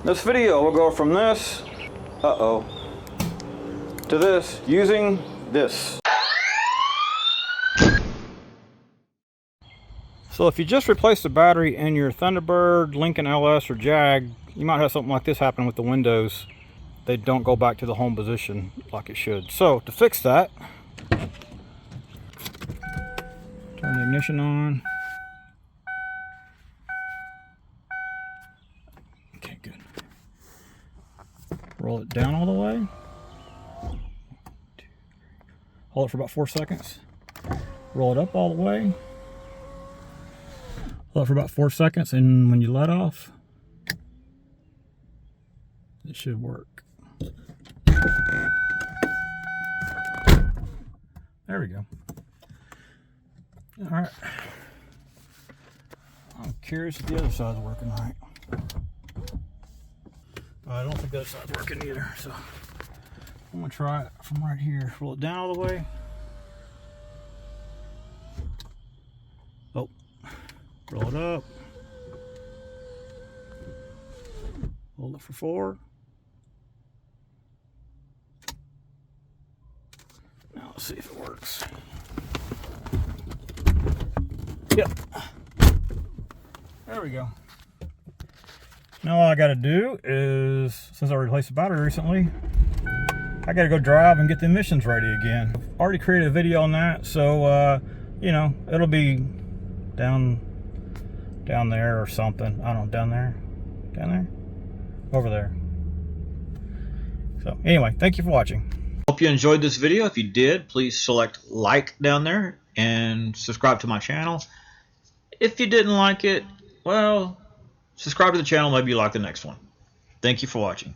This video will go from this, to this, using this. So if you just replace the battery in your Thunderbird, Lincoln LS, or Jag, you might have something like this happen with the windows. They don't go back to the home position like it should. So to fix that, turn the ignition on. Okay, good. Roll it down all the way. Hold it for about 4 seconds. Roll it up all the way. Hold it for about 4 seconds, and when you let off, it should work. There we go. All right. I'm curious if the other side's working right. I don't think the other side's working either, so I'm gonna try it from right here. Roll it down all the way. Oh, roll it up. Hold it for 4. Now let's see if it works. Yep. There we go. Now all I gotta do is, since I replaced the battery recently, I gotta go drive and get the emissions ready again. I've already created a video on that, so you know, it'll be down there or something. I don't know, down there, over there. So anyway, thank you for watching. Hope you enjoyed this video. If you did, please select like down there and subscribe to my channel. If you didn't like it, well, subscribe to the channel, maybe you like the next one. Thank you for watching.